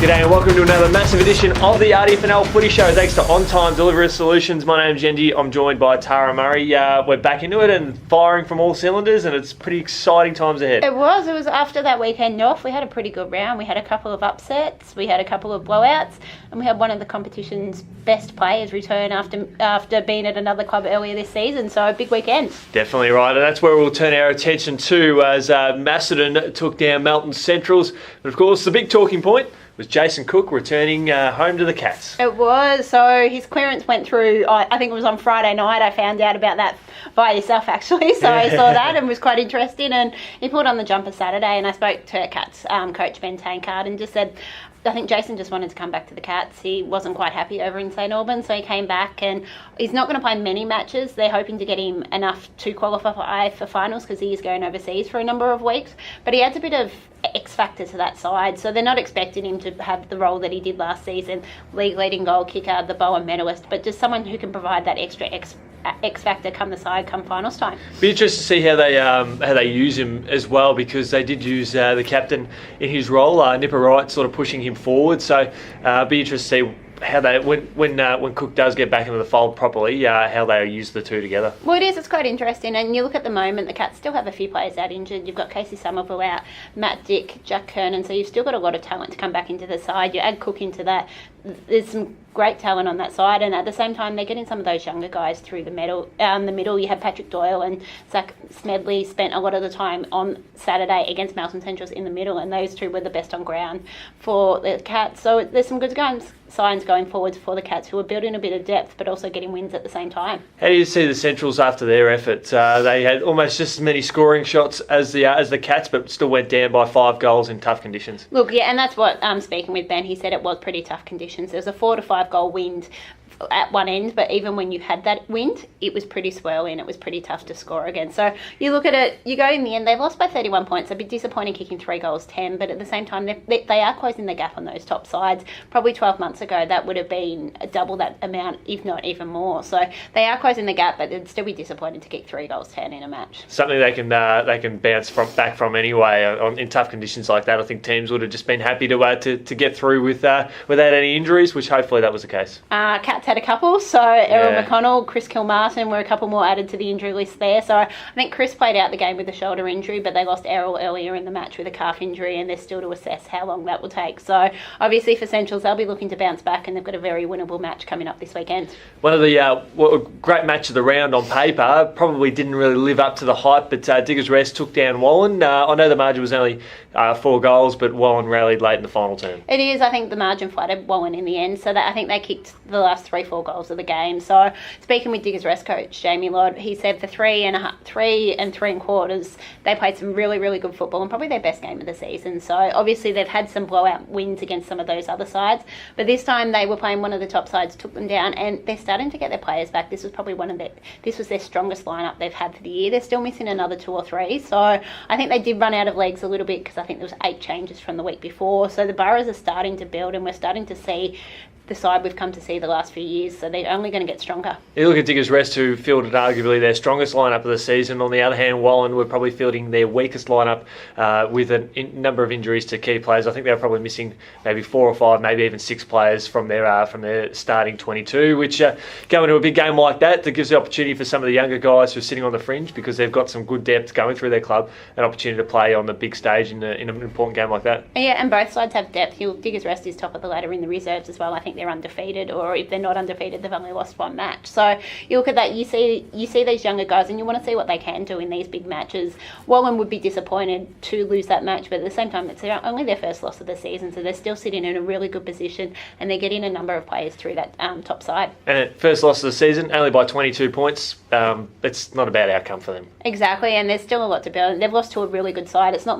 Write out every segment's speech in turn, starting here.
G'day and welcome to another massive edition of the RDFNL Footy Show. Thanks to Ontime Delivery Solutions. My name's Yeendy. I'm joined by Tara Murray. We're back into it and firing from all cylinders, and it's pretty exciting times ahead. It was after that weekend off. We had a pretty good round. We had a couple of upsets, we had a couple of blowouts, and we had one of the competition's best players return after being at another club earlier this season. So a big weekend. Definitely right, and that's where we'll turn our attention to as Macedon took down Melton Centrals. But of course, the big talking point was Jason Cook returning home to the Cats. It was. So his clearance went through, I think it was on Friday night. I found out about that by yourself, actually. So I saw that and was quite interested. And he put on the jumper Saturday, and I spoke to Cats coach Ben Tankard and just said, I think Jason just wanted to come back to the Cats. He wasn't quite happy over in St Albans, so he came back, and he's not going to play many matches. They're hoping to get him enough to qualify for finals because he is going overseas for a number of weeks. But he adds a bit of X factor to that side, so they're not expecting him to have the role that he did last season, league leading goal kicker, the Bowen medalist, but just someone who can provide that extra X factor come the side come finals time. Be interested to see how they use him as well, because they did use the captain in his role, Nipper Wright sort of pushing him forward. So be interested to see how they when Cook does get back into the fold properly, how they use the two together. Well, it's quite interesting, and you look at the moment, the Cats still have a few players out injured. You've got Casey Somerville out, Matt Dick, Jack Kernan, so you've still got a lot of talent to come back into the side. You add Cook into that, there's some great talent on that side, and at the same time they're getting some of those younger guys through the middle. You have Patrick Doyle and Zach Smedley spent a lot of the time on Saturday against Melton Centrals in the middle, and those two were the best on ground for the Cats. So there's some good signs going forward for the Cats, who are building a bit of depth but also getting wins at the same time. How do you see the Centrals after their effort? They had almost just as many scoring shots as the Cats, but still went down by 5 goals in tough conditions. Look, yeah, and that's what speaking with Ben, he said it was pretty tough conditions. There was a 4 to 5 goal wind at one end, but even when you had that wind, it was pretty swirly and it was pretty tough to score again. So you look at it, you go in the end, they've lost by 31 points. A bit disappointing kicking 3 goals 10, but at the same time they are closing the gap on those top sides. Probably 12 months ago that would have been double that amount, if not even more. So they are closing the gap, but they'd still be disappointed to kick 3 goals 10 in a match. Something they can bounce back from anyway. In tough conditions like that, I think teams would have just been happy to get through without any injuries, which hopefully that was the case. Cats had a couple, so Errol McConnell, Chris Kilmartin were a couple more added to the injury list there. So I think Chris played out the game with a shoulder injury, but they lost Errol earlier in the match with a calf injury, and they're still to assess how long that will take. So obviously for Centrals, they'll be looking to bounce back, and they've got a very winnable match coming up this weekend. One of the great match of the round on paper, probably didn't really live up to the hype, but Diggers Rest took down Wallen. I know the margin was only 4 goals, but Wallen rallied late in the final term. It is. I think the margin flattered Wallen in the end, so that I think they kicked the last 3-4 goals of the game. So speaking with Diggers Rest coach Jamie Lodd, he said for 3 3.75, they played some really, really good football and probably their best game of the season. So obviously they've had some blowout wins against some of those other sides, but this time they were playing one of the top sides, took them down, and they're starting to get their players back. This was probably this was their strongest lineup they've had for the year. They're still missing another 2 or 3, so I think they did run out of legs a little bit, because I think there was 8 changes from the week before. So the Boroughs are starting to build, and we're starting to see the side we've come to see the last few years, so they're only going to get stronger. You look at Diggers Rest, who fielded arguably their strongest lineup of the season. On the other hand, Wallen were probably fielding their weakest lineup with a number of injuries to key players. I think they were probably missing maybe 4 or 5, maybe even 6 players from their starting 22, which going into a big game like that gives the opportunity for some of the younger guys who are sitting on the fringe, because they've got some good depth going through their club, an opportunity to play on the big stage in an important game like that. Yeah, and both sides have depth. Diggers Rest is top of the ladder in the reserves as well. I think they're undefeated, or if they're not undefeated, they've only lost 1 match. So you look at that, you see these younger guys, and you want to see what they can do in these big matches. Wallen would be disappointed to lose that match, but at the same time, it's only their first loss of the season, so they're still sitting in a really good position, and they're getting a number of players through that top side. And first loss of the season, only by 22 points. It's not a bad outcome for them. Exactly, and there's still a lot to build. They've lost to a really good side. It's not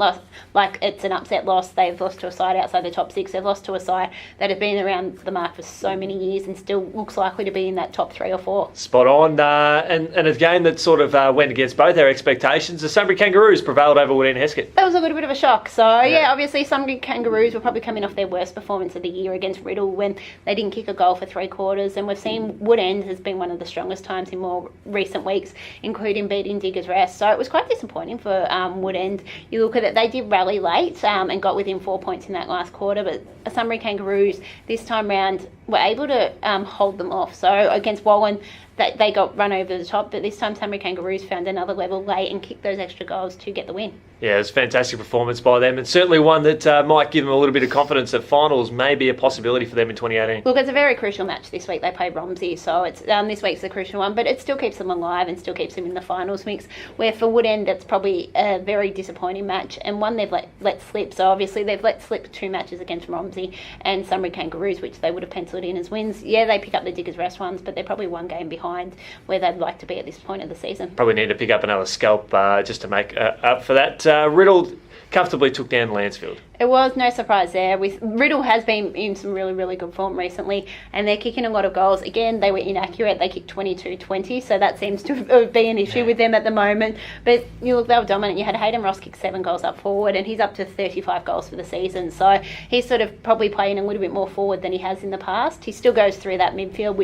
like it's an upset loss. They've lost to a side outside the top 6. They've lost to a side that have been around the mark for so many years and still looks likely to be in that top 3 or 4. Spot on. And a game that sort of went against both our expectations. The Sunbury Kangaroos prevailed over Woodend Heskett. That was a little bit of a shock. So, obviously Sunbury Kangaroos were probably coming off their worst performance of the year against Riddle when they didn't kick a goal for 3 quarters. And we've seen Woodend has been one of the strongest times in more recent weeks, including beating Diggers Rest. So it was quite disappointing for Woodend. You look at it, they did rally late and got within 4 points in that last quarter, but Sunbury Kangaroos this time round were able to hold them off. So against Wallen, they got run over the top, but this time Sunbury Kangaroos found another level late and kicked those extra goals to get the win. Yeah, it was a fantastic performance by them, and certainly one that might give them a little bit of confidence that finals may be a possibility for them in 2018. Look, it's a very crucial match this week. They play Romsey, so it's this week's the crucial one, but it still keeps them alive and still keeps them in the finals mix, where for Woodend, that's probably a very disappointing match, and one they've let slip. So obviously they've let slip 2 matches against Romsey and Sunbury Kangaroos, which they would have penciled in as wins. Yeah, they pick up the Diggers Rest ones, but they're probably 1 game behind where they'd like to be at this point of the season. Probably need to pick up another scalp just to make up for that. Riddle comfortably took down Lansfield. It was no surprise there. Riddle has been in some really, really good form recently, and they're kicking a lot of goals. Again, they were inaccurate. They kicked 22-20, so that seems to be an issue with them at the moment. But you look, they were dominant. You had Hayden Ross kick 7 goals up forward, and he's up to 35 goals for the season. So he's sort of probably playing a little bit more forward than he has in the past. He still goes through that midfield,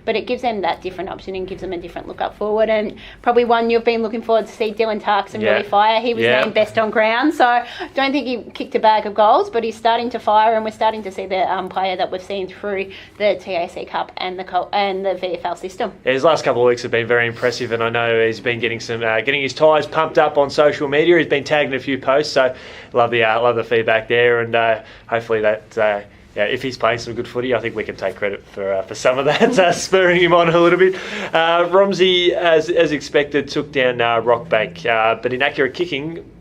but it gives them that different option and gives them a different look up forward. And probably one you've been looking forward to see Dylan Tarkson really fire. He was named best on ground, so I don't think he kicked a bag of goals, but he's starting to fire, and we're starting to see the player that we've seen through the TAC Cup and the VFL system. Yeah, his last couple of weeks have been very impressive, and I know he's been getting his tyres pumped up on social media. He's been tagged in a few posts, so love the feedback there, and hopefully that. If he's playing some good footy, I think we can take credit for some of that, spurring him on a little bit. Romsey, as expected, took down Rockbank, but inaccurate kicking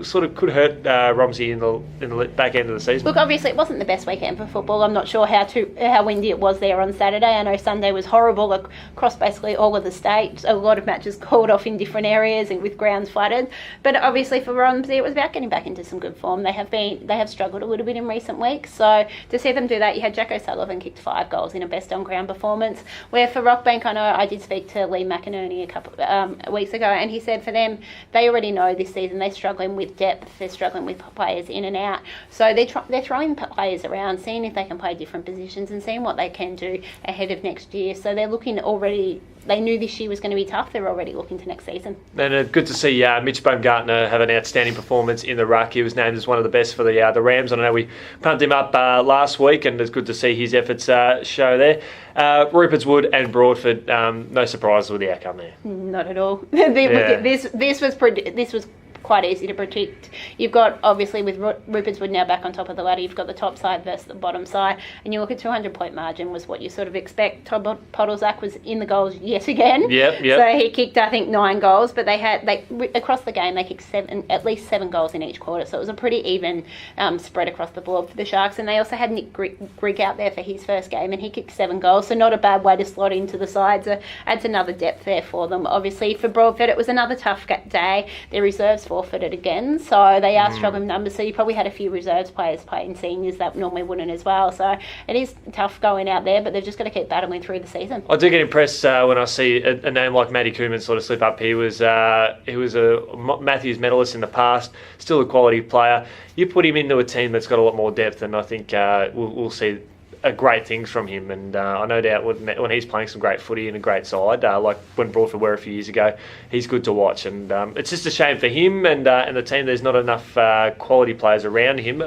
sort of could hurt Romsey in the back end of the season. Look, obviously it wasn't the best weekend for football. I'm not sure how windy it was there on Saturday. I know Sunday was horrible across basically all of the state. A lot of matches called off in different areas and with grounds flooded. But obviously for Romsey, it was about getting back into some good form. They have struggled a little bit in recent weeks. So to see them do that, you had Jack O'Sullivan kicked 5 goals in a best on ground performance. Where for Rockbank, I know I did speak to Lee McInerney a couple weeks ago, and he said for them, they already know this season they're struggling with depth, they're struggling with players in and out, so they're throwing players around, seeing if they can play different positions and seeing what they can do ahead of next year. So they're looking already. They knew this year was going to be tough. They're already looking to next season. And good to see Mitch Baumgartner have an outstanding performance in the ruck. He was named as one of the best for the Rams. I know we pumped him up last week, and it's good to see his efforts show there. Rupert's Wood and Broadford, no surprise with the outcome there. Not at all. This was quite easy to predict. You've got, obviously, with Rupert's Wood now back on top of the ladder, you've got the top side versus the bottom side, and you look at 200-point margin was what you sort of expect. Todd Podolzak was in the goals yet again. Yep. So he kicked, I think, 9 goals, but they across the game, they kicked at least 7 goals in each quarter, so it was a pretty even spread across the board for the Sharks. And they also had Nick Grigg out there for his first game, and he kicked 7 goals, so not a bad way to slot into the side. So adds another depth there for them. Obviously, for Broadford, it was another tough day. Their reserves forfeited again, so they are struggling numbers. So you probably had a few reserves players playing seniors that normally wouldn't as well. So it is tough going out there, but they've just got to keep battling through the season. I do get impressed when I see a name like Matty Koeman sort of slip up. He was a Matthews medalist in the past, still a quality player. You put him into a team that's got a lot more depth, and I think we'll see great things from him, and I no doubt when he's playing some great footy in a great side, like when Broadford were a few years ago, he's good to watch. And it's just a shame for him and the team. There's not enough quality players around him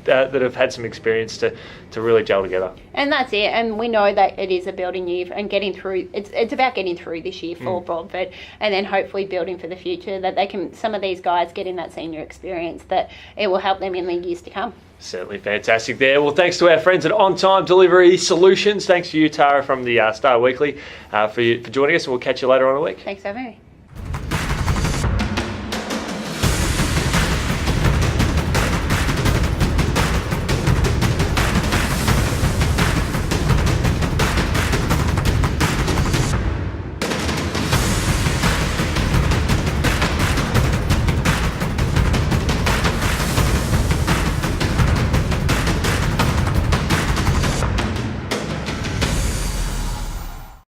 that have had some experience to really gel together. And that's it. And we know that it is a building year and getting through. It's about getting through this year for Broadford, and then hopefully building for the future. That they can, some of these guys get in that senior experience, that it will help them in the years to come. Certainly fantastic there. Well, thanks to our friends at Ontime Delivery Solutions. Thanks to you, Tara, from the Star Weekly, for joining us, and we'll catch you later on in the week. Thanks for having me.